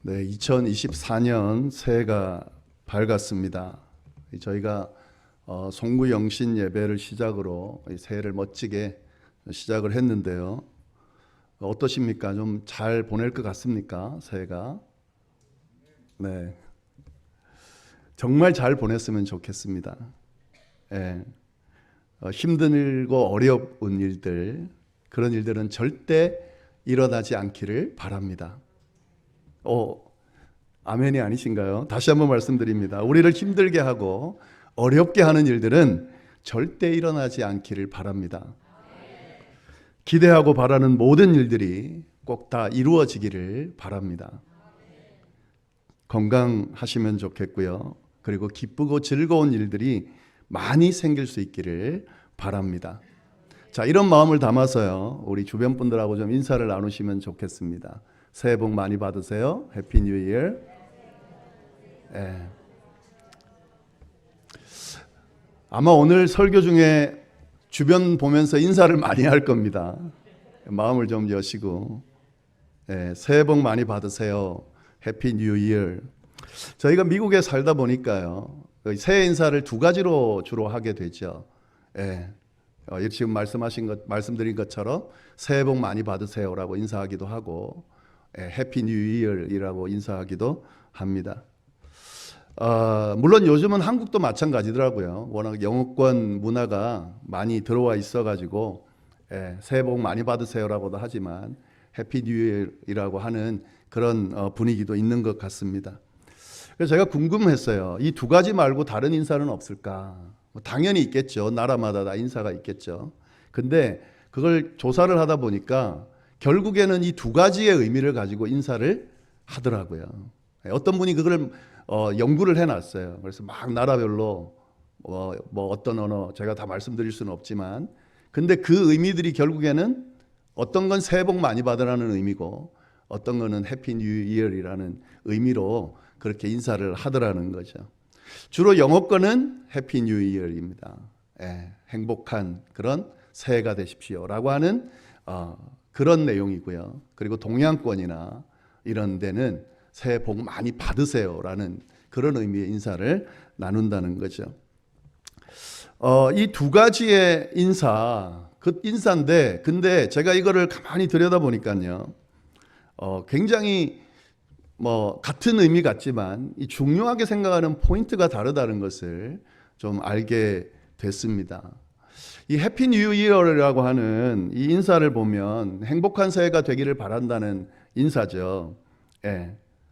네, 2024년 새해가 밝았습니다. 저희가 송구영신 예배를 시작으로 새해를 멋지게 시작을 했는데요. 어떠십니까? 좀 잘 보낼 것 같습니까? 새해가? 네, 정말 잘 보냈으면 좋겠습니다. 예, 힘들고 어려운 일들, 그런 일들은 절대 일어나지 않기를 바랍니다. 아멘이 아니신가요? 다시 한번 말씀드립니다. 우리를 힘들게 하고 어렵게 하는 일들은 절대 일어나지 않기를 바랍니다. 기대하고 바라는 모든 일들이 꼭 다 이루어지기를 바랍니다. 건강하시면 좋겠고요. 그리고 기쁘고 즐거운 일들이 많이 생길 수 있기를 바랍니다. 자, 이런 마음을 담아서요, 우리 주변 분들하고 좀 인사를 나누시면 좋겠습니다. 새해 복 많이 받으세요. 해피 뉴 이어. 아마 오늘 설교 중에 주변 보면서 인사를 많이 할 겁니다. 마음을 좀 여시고, 새해 복 많이 받으세요. 해피 뉴 이어. 저희가 미국에 살다 보니까요, 새해 인사를 두 가지로 주로 하게 되죠. 지금 말씀드린 것처럼 새해 복 많이 받으세요라고 인사하기도 하고, 해피 뉴 이어이라고 인사하기도 합니다. 물론 요즘은 한국도 마찬가지더라고요. 워낙 영어권 문화가 많이 들어와 있어가지고 새해 복 많이 받으세요라고도 하지만 해피 뉴 이어이라고 하는 그런 분위기도 있는 것 같습니다. 그래서 제가 궁금했어요. 이 두 가지 말고 다른 인사는 없을까? 당연히 있겠죠. 나라마다 다 인사가 있겠죠. 근데 그걸 조사를 하다 보니까 결국에는 이 두 가지의 의미를 가지고 인사를 하더라고요. 어떤 분이 그걸 연구를 해놨어요. 그래서 막 나라별로 뭐 어떤 언어 제가 다 말씀드릴 수는 없지만, 근데 그 의미들이 결국에는 어떤 건 새해 복 많이 받으라는 의미고 어떤 거는 해피 뉴 이어이라는 의미로 그렇게 인사를 하더라는 거죠. 주로 영어권은 해피 뉴 이어입니다. 행복한 그런 새해가 되십시오라고 하는 그런 내용이고요. 그리고 동양권이나 이런 데는 새해 복 많이 받으세요라는 그런 의미의 인사를 나눈다는 거죠. 이 두 가지의 인사인데, 근데 제가 이거를 가만히 들여다보니까요, 굉장히 같은 의미 같지만 이 중요하게 생각하는 포인트가 다르다는 것을 좀 알게 됐습니다. 이 해피 뉴 이어라고 하는 이 인사를 보면 행복한 새해가 되기를 바란다는 인사죠.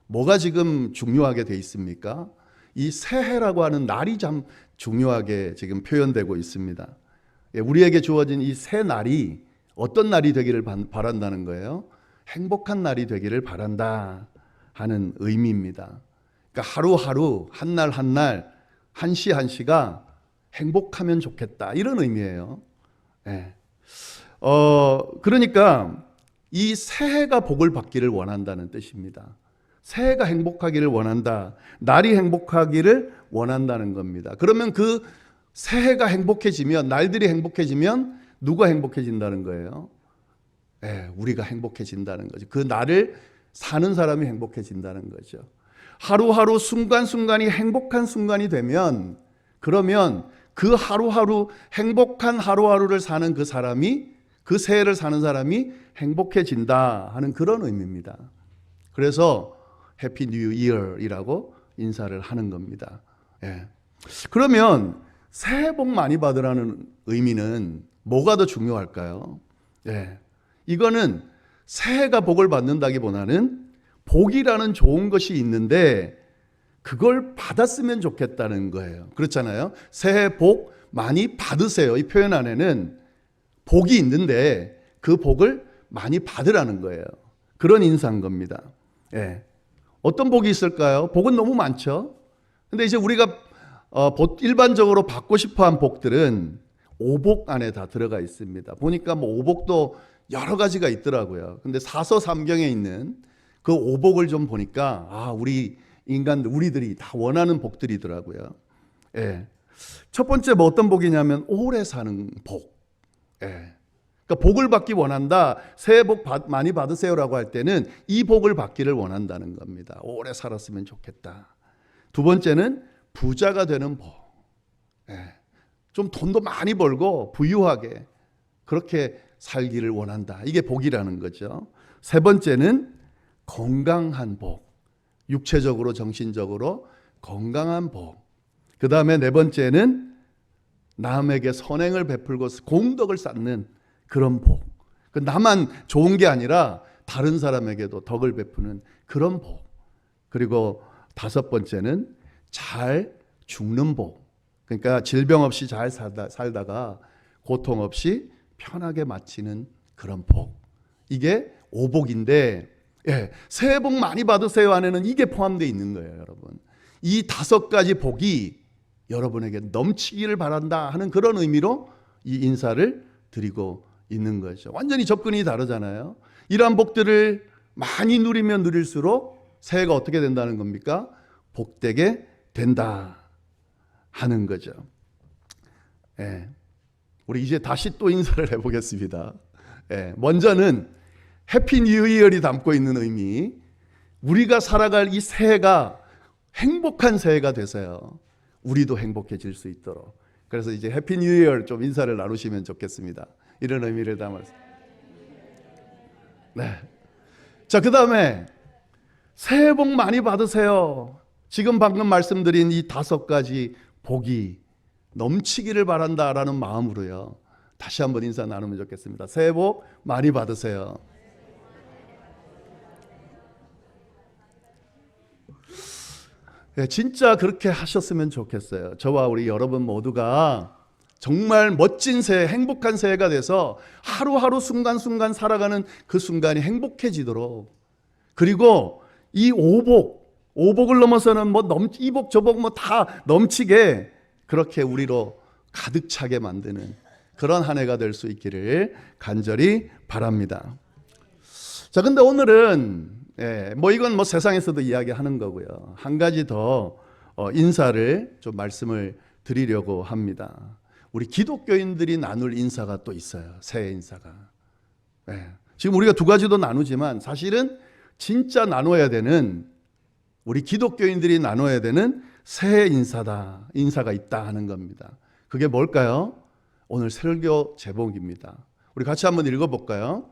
뭐가 지금 중요하게 돼 있습니까? 이 새해라고 하는 날이 참 중요하게 지금 표현되고 있습니다. 우리에게 주어진 이 새 날이 어떤 날이 되기를 바란다는 거예요? 행복한 날이 되기를 바란다 하는 의미입니다. 그러니까 하루하루, 한 날 한 날, 한 시 한 시가 행복하면 좋겠다, 이런 의미예요. 그러니까 이 새해가 복을 받기를 원한다는 뜻입니다. 새해가 행복하기를 원한다. 날이 행복하기를 원한다는 겁니다. 그러면 그 새해가 행복해지면, 날들이 행복해지면 누가 행복해진다는 거예요? 우리가 행복해진다는 거죠. 그 날을 사는 사람이 행복해진다는 거죠. 하루하루 순간순간이 행복한 순간이 되면, 그러면 그 하루하루 행복한 하루하루를 사는 그 사람이, 그 새해를 사는 사람이 행복해진다 하는 그런 의미입니다. 그래서 해피 뉴 이어이라고 인사를 하는 겁니다. 그러면 새해 복 많이 받으라는 의미는 뭐가 더 중요할까요? 이거는 새해가 복을 받는다기보다는 복이라는 좋은 것이 있는데 그걸 받았으면 좋겠다는 거예요. 그렇잖아요. 새해 복 많이 받으세요. 이 표현 안에는 복이 있는데 그 복을 많이 받으라는 거예요. 그런 인사인 겁니다. 어떤 복이 있을까요? 복은 너무 많죠. 근데 이제 우리가 일반적으로 받고 싶어한 복들은 오복 안에 다 들어가 있습니다. 보니까 오복도 여러 가지가 있더라고요. 근데 사서삼경에 있는 그 오복을 좀 보니까 우리 우리들이 다 원하는 복들이더라고요. 첫 번째 어떤 복이냐면 오래 사는 복. 그러니까 그러니까 복을 받기 원한다. 새해 복 많이 받으세요라고 할 때는 이 복을 받기를 원한다는 겁니다. 오래 살았으면 좋겠다. 두 번째는 부자가 되는 복. 좀 돈도 많이 벌고 부유하게 그렇게 살기를 원한다. 이게 복이라는 거죠. 세 번째는 건강한 복. 육체적으로 정신적으로 건강한 복. 그 다음에 네 번째는 남에게 선행을 베풀고 공덕을 쌓는 그런 복. 나만 좋은 게 아니라 다른 사람에게도 덕을 베푸는 그런 복. 그리고 다섯 번째는 잘 죽는 복. 그러니까 질병 없이 잘 살다가 고통 없이 편하게 마치는 그런 복. 이게 오복인데, 새해 복 많이 받으세요 안에는 이게 포함되어 있는 거예요, 여러분. 이 다섯 가지 복이 여러분에게 넘치기를 바란다 하는 그런 의미로 이 인사를 드리고 있는 거죠. 완전히 접근이 다르잖아요. 이러한 복들을 많이 누리면 누릴수록 새해가 어떻게 된다는 겁니까? 복되게 된다 하는 거죠. 우리 이제 다시 또 인사를 해보겠습니다. 먼저는 해피 뉴 이어를 담고 있는 의미, 우리가 살아갈 이 새해가 행복한 새해가 되세요. 우리도 행복해질 수 있도록. 그래서 이제 해피 뉴 이어 좀 인사를 나누시면 좋겠습니다. 이런 의미를 담아서. 자, 그 다음에 새해 복 많이 받으세요. 지금 방금 말씀드린 이 다섯 가지 복이 넘치기를 바란다라는 마음으로요. 다시 한번 인사 나누면 좋겠습니다. 새해 복 많이 받으세요. 진짜 그렇게 하셨으면 좋겠어요. 저와 우리 여러분 모두가 정말 멋진 새해, 행복한 새해가 돼서 하루하루 순간순간 살아가는 그 순간이 행복해지도록, 그리고 이 오복을 넘어서는 뭐 이복 저복 뭐 다 넘치게 그렇게 우리로 가득 차게 만드는 그런 한 해가 될 수 있기를 간절히 바랍니다. 자, 근데 오늘은 이건 뭐 세상에서도 이야기하는 거고요. 한 가지 더 인사를 좀 말씀을 드리려고 합니다. 우리 기독교인들이 나눌 인사가 또 있어요. 새해 인사가. 지금 우리가 두 가지도 나누지만 사실은 진짜 나눠야 되는, 우리 기독교인들이 나눠야 되는 새해 인사가 있다 하는 겁니다. 그게 뭘까요? 오늘 설교 제목입니다. 우리 같이 한번 읽어볼까요?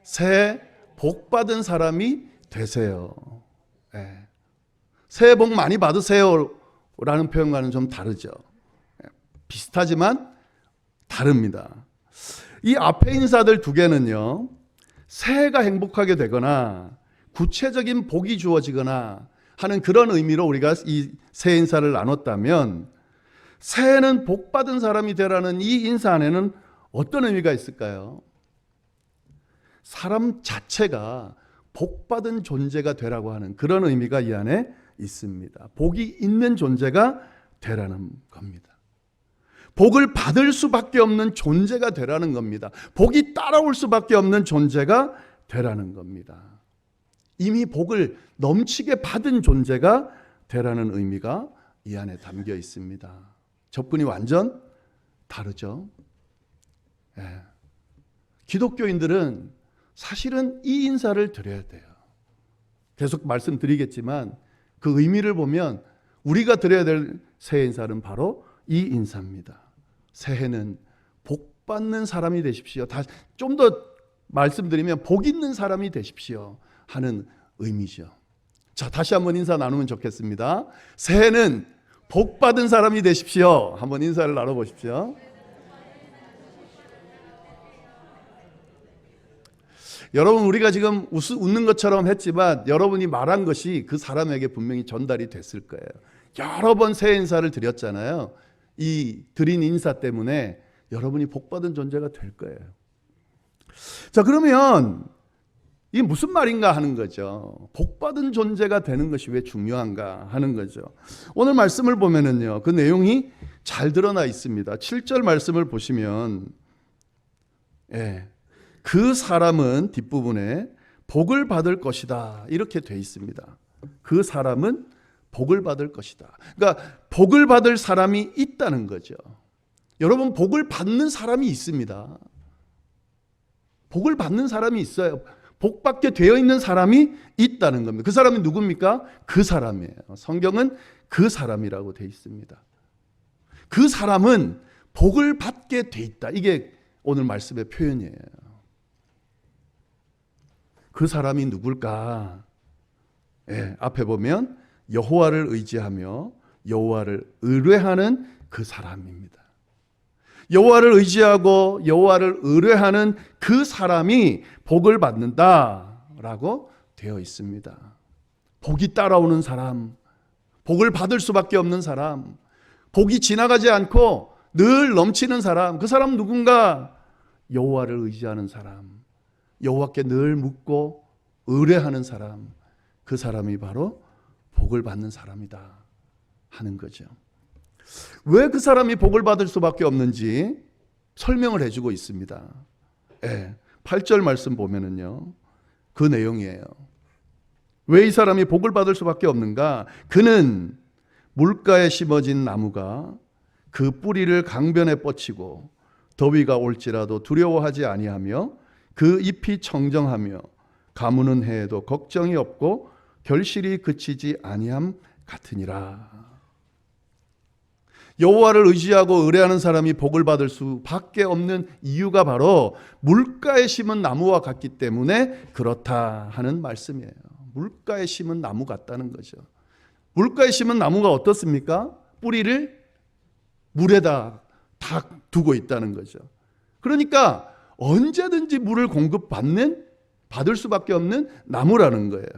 새해 복 받은 사람이 되세요. 새해 복 많이 받으세요 라는 표현과는 좀 다르죠. 비슷하지만 다릅니다. 이 앞에 인사들 두 개는요, 새해가 행복하게 되거나 구체적인 복이 주어지거나 하는 그런 의미로 우리가 이 새해 인사를 나눴다면, 새해는 복 받은 사람이 되라는 이 인사 안에는 어떤 의미가 있을까요? 사람 자체가 복 받은 존재가 되라고 하는 그런 의미가 이 안에 있습니다. 복이 있는 존재가 되라는 겁니다. 복을 받을 수밖에 없는 존재가 되라는 겁니다. 복이 따라올 수밖에 없는 존재가 되라는 겁니다. 이미 복을 넘치게 받은 존재가 되라는 의미가 이 안에 담겨 있습니다. 접근이 완전 다르죠. 기독교인들은 사실은 이 인사를 드려야 돼요. 계속 말씀드리겠지만 그 의미를 보면 우리가 드려야 될 새해 인사는 바로 이 인사입니다. 새해는 복 받는 사람이 되십시오. 좀 더 말씀드리면 복 있는 사람이 되십시오 하는 의미죠. 자, 다시 한번 인사 나누면 좋겠습니다. 새해는 복 받은 사람이 되십시오. 한번 인사를 나눠보십시오. 여러분, 우리가 지금 웃는 것처럼 했지만 여러분이 말한 것이 그 사람에게 분명히 전달이 됐을 거예요. 여러 번 새해 인사를 드렸잖아요. 이 드린 인사 때문에 여러분이 복받은 존재가 될 거예요. 자, 그러면 이게 무슨 말인가 하는 거죠. 복받은 존재가 되는 것이 왜 중요한가 하는 거죠. 오늘 말씀을 보면은요, 그 내용이 잘 드러나 있습니다. 7절 말씀을 보시면, 그 사람은 뒷부분에 복을 받을 것이다 이렇게 돼 있습니다. 그 사람은 복을 받을 것이다. 그러니까 복을 받을 사람이 있다는 거죠. 여러분, 복을 받는 사람이 있습니다. 복을 받는 사람이 있어요. 복받게 되어 있는 사람이 있다는 겁니다. 그 사람이 누굽니까? 그 사람이에요. 성경은 그 사람이라고 되어 있습니다. 그 사람은 복을 받게 돼 있다. 이게 오늘 말씀의 표현이에요. 그 사람이 누굴까? 예, 앞에 보면 여호와를 의지하며 여호와를 의뢰하는 그 사람입니다. 여호와를 의지하고 여호와를 의뢰하는 그 사람이 복을 받는다라고 되어 있습니다. 복이 따라오는 사람, 복을 받을 수밖에 없는 사람, 복이 지나가지 않고 늘 넘치는 사람, 그 사람 누군가? 여호와를 의지하는 사람, 여호와께 늘 묻고 의뢰하는 사람, 그 사람이 바로 복을 받는 사람이다 하는 거죠. 왜 그 사람이 복을 받을 수밖에 없는지 설명을 해주고 있습니다. 8절 말씀 보면은요, 그 내용이에요. 왜 이 사람이 복을 받을 수밖에 없는가? 그는 물가에 심어진 나무가 그 뿌리를 강변에 뻗치고 더위가 올지라도 두려워하지 아니하며 그 잎이 청정하며 가무는 해에도 걱정이 없고 결실이 그치지 아니함 같으니라. 여호와를 의지하고 의뢰하는 사람이 복을 받을 수밖에 없는 이유가 바로 물가에 심은 나무와 같기 때문에 그렇다 하는 말씀이에요. 물가에 심은 나무 같다는 거죠. 물가에 심은 나무가 어떻습니까? 뿌리를 물에다 딱 두고 있다는 거죠. 그러니까 언제든지 물을 받을 수밖에 없는 나무라는 거예요.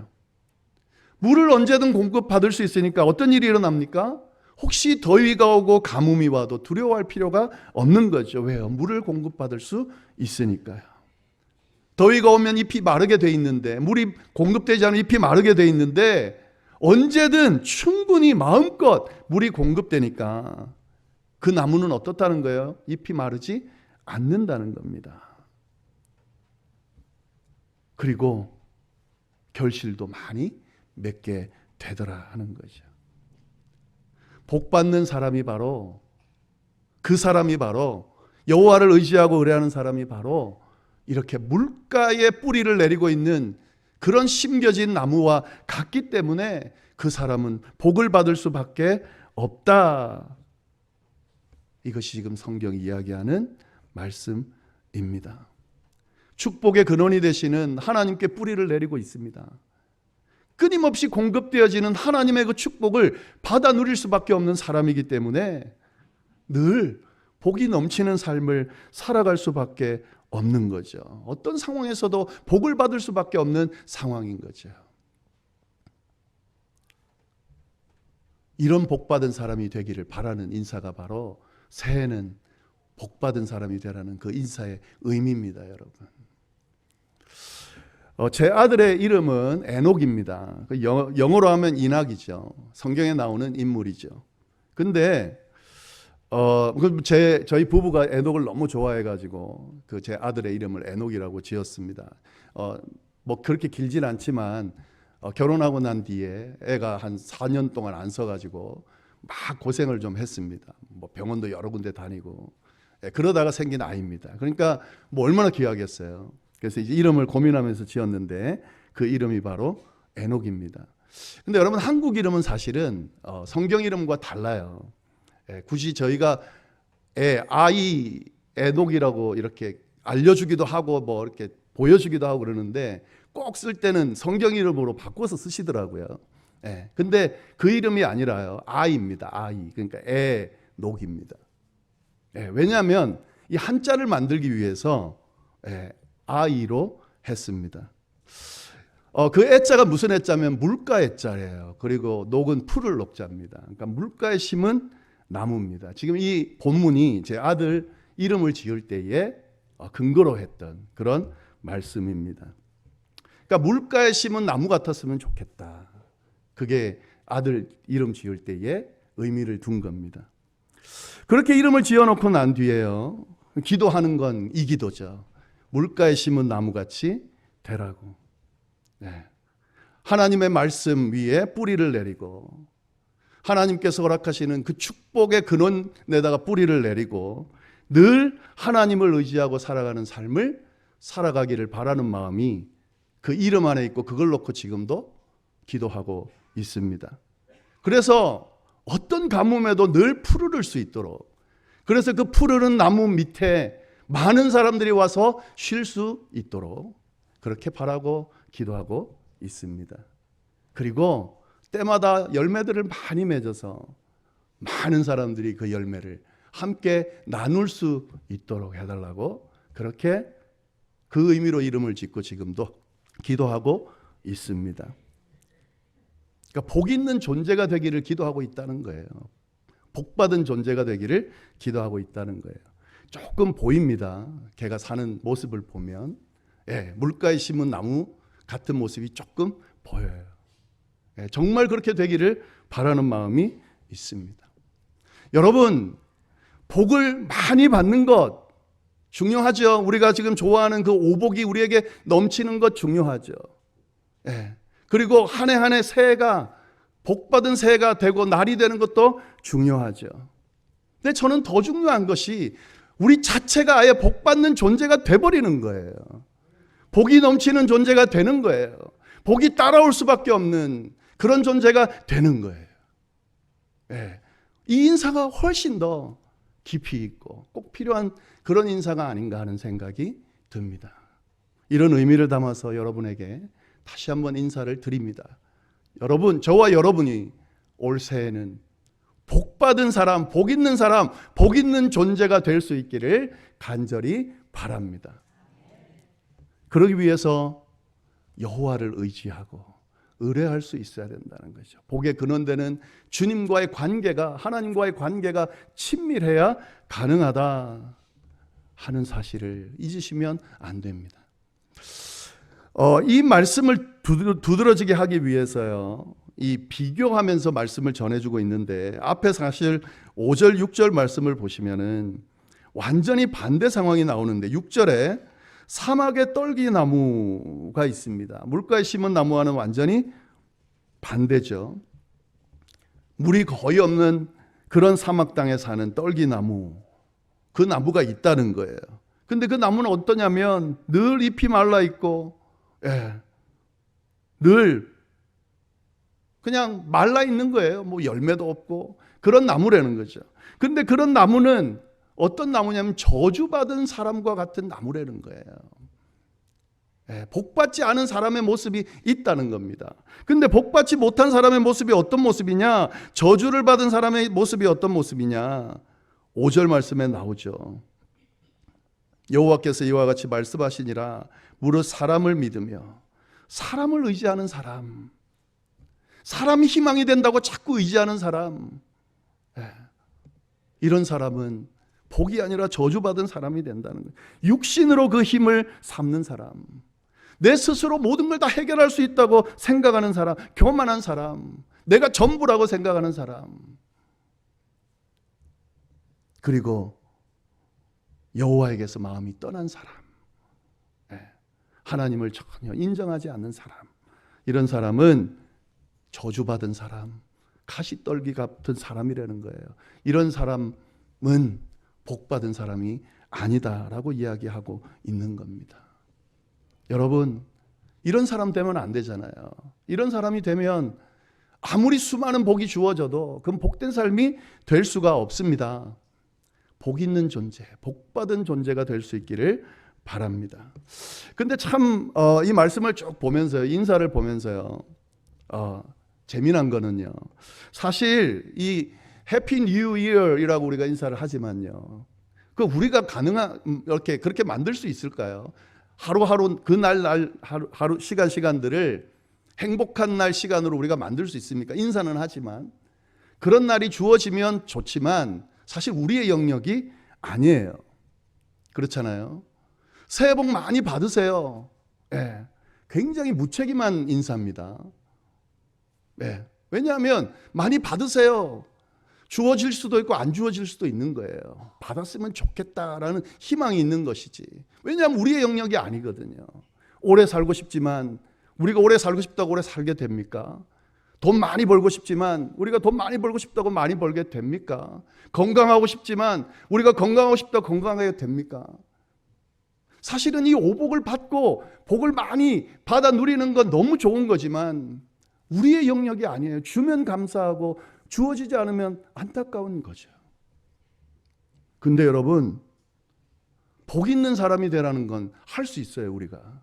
물을 언제든 공급받을 수 있으니까 어떤 일이 일어납니까? 혹시 더위가 오고 가뭄이 와도 두려워할 필요가 없는 거죠. 왜요? 물을 공급받을 수 있으니까요. 더위가 오면 잎이 마르게 돼 있는데, 물이 공급되지 않으면 잎이 마르게 돼 있는데, 언제든 충분히 마음껏 물이 공급되니까 그 나무는 어떻다는 거예요? 잎이 마르지 않는다는 겁니다. 그리고 결실도 많이 맺게 되더라 하는 거죠. 복 받는 사람이 바로, 그 사람이 바로, 여호와를 의지하고 의뢰하는 사람이 바로 이렇게 물가에 뿌리를 내리고 있는 그런 심겨진 나무와 같기 때문에 그 사람은 복을 받을 수밖에 없다. 이것이 지금 성경이 이야기하는 말씀입니다. 축복의 근원이 되시는 하나님께 뿌리를 내리고 있습니다. 끊임없이 공급되어지는 하나님의 그 축복을 받아 누릴 수밖에 없는 사람이기 때문에 늘 복이 넘치는 삶을 살아갈 수밖에 없는 거죠. 어떤 상황에서도 복을 받을 수밖에 없는 상황인 거죠. 이런 복받은 사람이 되기를 바라는 인사가 바로 새해는 복받은 사람이 되라는 그 인사의 의미입니다, 여러분. 제 아들의 이름은 에녹입니다. 영어로 하면 이낙이죠. 성경에 나오는 인물이죠. 근데 저희 부부가 에녹을 너무 좋아해가지고 제 아들의 이름을 에녹이라고 지었습니다. 뭐 그렇게 길진 않지만 결혼하고 난 뒤에 애가 한 4년 동안 안 서가지고 막 고생을 좀 했습니다. 뭐 병원도 여러 군데 다니고 그러다가 생긴 아이입니다. 그러니까 뭐 얼마나 귀하겠어요. 그래서 이제 이름을 고민하면서 지었는데 그 이름이 바로 에녹입니다. 근데 여러분, 한국 이름은 사실은 성경 이름과 달라요. 굳이 저희가 아이 에녹이라고 이렇게 알려주기도 하고 뭐 이렇게 보여주기도 하고 그러는데 꼭 쓸 때는 성경 이름으로 바꿔서 쓰시더라고요. 근데 그 이름이 아니라요. 아이입니다. 아이. 그러니까 에녹입니다. 왜냐하면 이 한자를 만들기 위해서 아이로 했습니다. 그 애자가 무슨 애자면 물가 애자예요. 그리고 녹은 풀을 녹자입니다. 그러니까 물가에 심은 나무입니다. 지금 이 본문이 제 아들 이름을 지을 때에 근거로 했던 그런 말씀입니다. 그러니까 물가에 심은 나무 같았으면 좋겠다. 그게 아들 이름 지을 때에 의미를 둔 겁니다. 그렇게 이름을 지어놓고 난 뒤에요, 기도하는 건 이 기도죠. 물가에 심은 나무같이 되라고. 하나님의 말씀 위에 뿌리를 내리고 하나님께서 허락하시는 그 축복의 근원에다가 뿌리를 내리고 늘 하나님을 의지하고 살아가는 삶을 살아가기를 바라는 마음이 그 이름 안에 있고 그걸 놓고 지금도 기도하고 있습니다. 그래서 어떤 가뭄에도 늘 푸르를 수 있도록, 그래서 그 푸르른 나무 밑에 많은 사람들이 와서 쉴 수 있도록 그렇게 바라고 기도하고 있습니다. 그리고 때마다 열매들을 많이 맺어서 많은 사람들이 그 열매를 함께 나눌 수 있도록 해달라고 그렇게 그 의미로 이름을 짓고 지금도 기도하고 있습니다. 그러니까 복 있는 존재가 되기를 기도하고 있다는 거예요. 복 받은 존재가 되기를 기도하고 있다는 거예요. 조금 보입니다. 걔가 사는 모습을 보면 물가에 심은 나무 같은 모습이 조금 보여요. 정말 그렇게 되기를 바라는 마음이 있습니다. 여러분, 복을 많이 받는 것 중요하죠. 우리가 지금 좋아하는 그 오복이 우리에게 넘치는 것 중요하죠. 그리고 한 해 한 해 새해가 복받은 새해가 되고 날이 되는 것도 중요하죠. 근데 저는 더 중요한 것이 우리 자체가 아예 복받는 존재가 돼버리는 거예요. 복이 넘치는 존재가 되는 거예요. 복이 따라올 수밖에 없는 그런 존재가 되는 거예요. 이 인사가 훨씬 더 깊이 있고 꼭 필요한 그런 인사가 아닌가 하는 생각이 듭니다. 이런 의미를 담아서 여러분에게 다시 한번 인사를 드립니다. 여러분, 저와 여러분이 올 새해는 복 받은 사람, 복 있는 사람, 복 있는 존재가 될 수 있기를 간절히 바랍니다. 그러기 위해서 여호와를 의지하고 의뢰할 수 있어야 된다는 거죠. 복의 근원되는 주님과의 관계가, 하나님과의 관계가 친밀해야 가능하다 하는 사실을 잊으시면 안 됩니다. 이 말씀을 두드러지게 하기 위해서요, 이 비교하면서 말씀을 전해주고 있는데 앞에 사실 5절, 6절 말씀을 보시면은 완전히 반대 상황이 나오는데 6절에 사막에 떨기나무가 있습니다. 물가에 심은 나무와는 완전히 반대죠. 물이 거의 없는 그런 사막 땅에 사는 떨기나무, 그 나무가 있다는 거예요. 근데 그 나무는 어떠냐면 늘 잎이 말라 있고 늘 그냥 말라 있는 거예요. 뭐 열매도 없고 그런 나무라는 거죠. 근데 그런 나무는 어떤 나무냐면 저주받은 사람과 같은 나무라는 거예요. 복받지 않은 사람의 모습이 있다는 겁니다. 근데 복받지 못한 사람의 모습이 어떤 모습이냐? 저주를 받은 사람의 모습이 어떤 모습이냐? 5절 말씀에 나오죠. 여호와께서 이와 같이 말씀하시니라. 무릇 사람을 믿으며 사람을 의지하는 사람, 사람이 희망이 된다고 자꾸 의지하는 사람, 이런 사람은 복이 아니라 저주받은 사람이 된다는 거예요. 육신으로 그 힘을 삼는 사람, 내 스스로 모든 걸 다 해결할 수 있다고 생각하는 사람, 교만한 사람, 내가 전부라고 생각하는 사람, 그리고 여호와에게서 마음이 떠난 사람, 하나님을 전혀 인정하지 않는 사람, 이런 사람은 저주받은 사람, 가시떨기 같은 사람이라는 거예요. 이런 사람은 복받은 사람이 아니다라고 이야기하고 있는 겁니다. 여러분, 이런 사람 되면 안 되잖아요. 이런 사람이 되면 아무리 수많은 복이 주어져도 그건 복된 삶이 될 수가 없습니다. 복 있는 존재, 복받은 존재가 될 수 있기를 바랍니다. 근데 참 이 말씀을 쭉 보면서요, 인사를 보면서요, 재미난 거는요, 사실 이 해피 뉴 이어이라고 우리가 인사를 하지만요, 그 우리가 이렇게 그렇게 만들 수 있을까요? 하루하루 그날 하루 시간들을 행복한 날 시간으로 우리가 만들 수 있습니까? 인사는 하지만 그런 날이 주어지면 좋지만 사실 우리의 영역이 아니에요. 그렇잖아요. 새해 복 많이 받으세요. 굉장히 무책임한 인사입니다. 왜냐하면 많이 받으세요. 주어질 수도 있고 안 주어질 수도 있는 거예요. 받았으면 좋겠다라는 희망이 있는 것이지. 왜냐하면 우리의 영역이 아니거든요. 오래 살고 싶지만 우리가 오래 살고 싶다고 오래 살게 됩니까? 돈 많이 벌고 싶지만 우리가 돈 많이 벌고 싶다고 많이 벌게 됩니까? 건강하고 싶지만 우리가 건강하고 싶다고 건강하게 됩니까? 사실은 이 오복을 받고 복을 많이 받아 누리는 건 너무 좋은 거지만 우리의 영역이 아니에요. 주면 감사하고 주어지지 않으면 안타까운 거죠. 근데 여러분, 복 있는 사람이 되라는 건 할 수 있어요. 우리가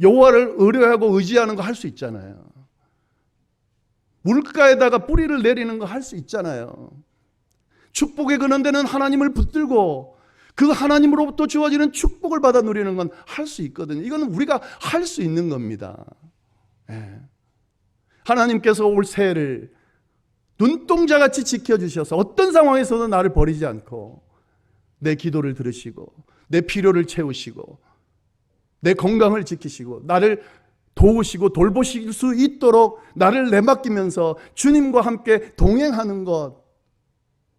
여호와를 의뢰하고 의지하는 거 할 수 있잖아요. 물가에다가 뿌리를 내리는 거 할 수 있잖아요. 축복의 근원되는 하나님을 붙들고 그 하나님으로부터 주어지는 축복을 받아 누리는 건 할 수 있거든요. 이건 우리가 할 수 있는 겁니다. 예. 하나님께서 올 새해를 눈동자같이 지켜주셔서 어떤 상황에서도 나를 버리지 않고 내 기도를 들으시고 내 필요를 채우시고 내 건강을 지키시고 나를 도우시고 돌보실 수 있도록 나를 내맡기면서 주님과 함께 동행하는 것,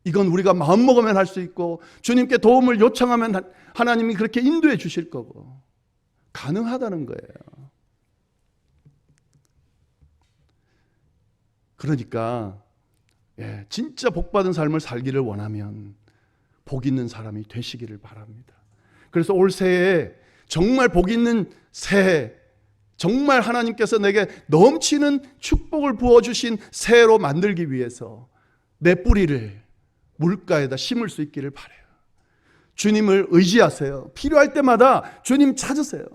이건 우리가 마음먹으면 할 수 있고 주님께 도움을 요청하면 하나님이 그렇게 인도해 주실 거고 가능하다는 거예요. 그러니까 진짜 복받은 삶을 살기를 원하면 복 있는 사람이 되시기를 바랍니다. 그래서 올 새해에 정말 복 있는 새해, 정말 하나님께서 내게 넘치는 축복을 부어주신 새해로 만들기 위해서 내 뿌리를 물가에다 심을 수 있기를 바라요. 주님을 의지하세요. 필요할 때마다 주님 찾으세요.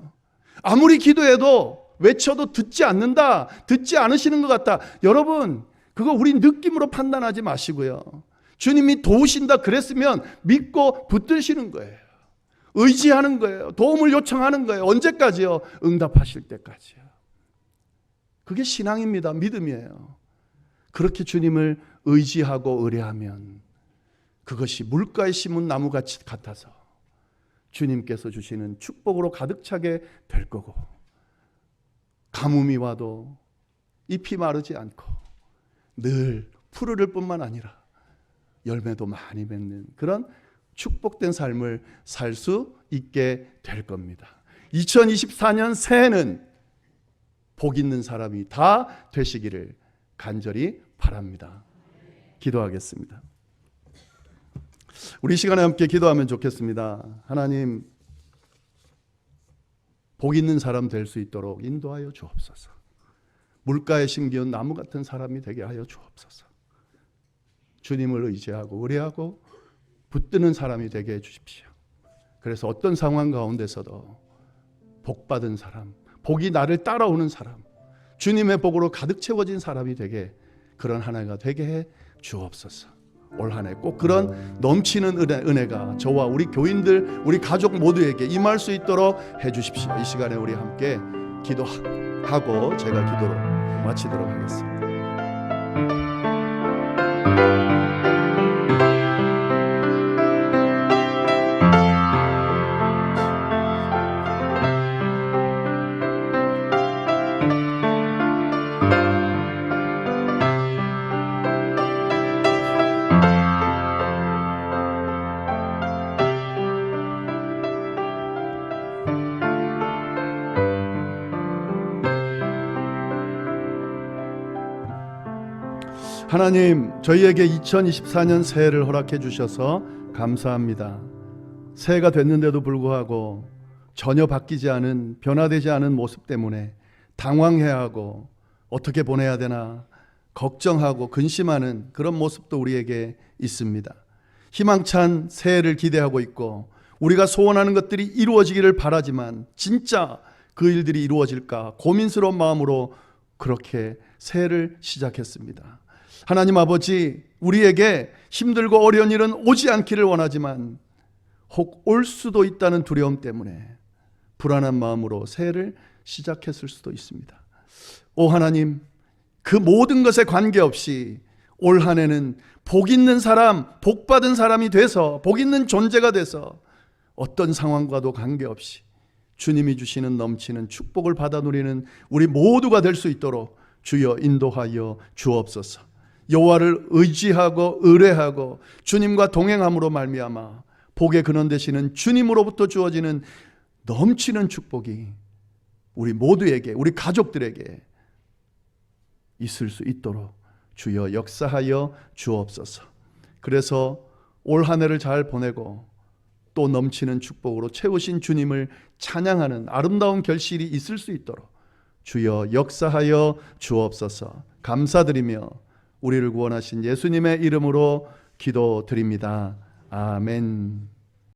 아무리 기도해도 외쳐도 듣지 않는다, 듣지 않으시는 것 같다. 여러분, 그거 우리 느낌으로 판단하지 마시고요. 주님이 도우신다 그랬으면 믿고 붙드시는 거예요. 의지하는 거예요. 도움을 요청하는 거예요. 언제까지요? 응답하실 때까지요. 그게 신앙입니다. 믿음이에요. 그렇게 주님을 의지하고 의뢰하면 그것이 물가에 심은 나무같이 같아서 주님께서 주시는 축복으로 가득 차게 될 거고, 가뭄이 와도 잎이 마르지 않고 늘 푸르를 뿐만 아니라 열매도 많이 맺는 그런 축복된 삶을 살 수 있게 될 겁니다. 2024년 새해는 복 있는 사람이 다 되시기를 간절히 바랍니다. 기도하겠습니다. 우리 시간에 함께 기도하면 좋겠습니다. 하나님, 복 있는 사람 될 수 있도록 인도하여 주옵소서. 물가에 심기운 나무 같은 사람이 되게 하여 주옵소서. 주님을 의지하고 의뢰하고 붙드는 사람이 되게 해주십시오. 그래서 어떤 상황 가운데서도 복받은 사람, 복이 나를 따라오는 사람, 주님의 복으로 가득 채워진 사람이 되게, 그런 한 해가 되게 해 주옵소서. 올 한 해 꼭 그런 넘치는 은혜가 저와 우리 교인들, 우리 가족 모두에게 임할 수 있도록 해주십시오. 이 시간에 우리 함께 기도하고 제가 기도로 마치도록 하겠습니다. 하나님, 저희에게 2024년 새해를 허락해 주셔서 감사합니다. 새해가 됐는데도 불구하고 전혀 바뀌지 않은, 변화되지 않은 모습 때문에 당황해하고 어떻게 보내야 되나 걱정하고 근심하는 그런 모습도 우리에게 있습니다. 희망찬 새해를 기대하고 있고 우리가 소원하는 것들이 이루어지기를 바라지만 진짜 그 일들이 이루어질까 고민스러운 마음으로 그렇게 새해를 시작했습니다. 하나님 아버지, 우리에게 힘들고 어려운 일은 오지 않기를 원하지만 혹 올 수도 있다는 두려움 때문에 불안한 마음으로 새해를 시작했을 수도 있습니다. 오 하나님, 그 모든 것에 관계없이 올 한 해는 복 있는 사람, 복 받은 사람이 돼서, 복 있는 존재가 돼서 어떤 상황과도 관계없이 주님이 주시는 넘치는 축복을 받아 누리는 우리 모두가 될 수 있도록 주여 인도하여 주옵소서. 여호와를 의지하고 의뢰하고 주님과 동행함으로 말미암아 복의 근원 되시는 주님으로부터 주어지는 넘치는 축복이 우리 모두에게, 우리 가족들에게 있을 수 있도록 주여 역사하여 주옵소서. 그래서 올 한 해를 잘 보내고 또 넘치는 축복으로 채우신 주님을 찬양하는 아름다운 결실이 있을 수 있도록 주여 역사하여 주옵소서. 감사드리며 우리를 구원하신 예수님의 이름으로 기도드립니다. 아멘.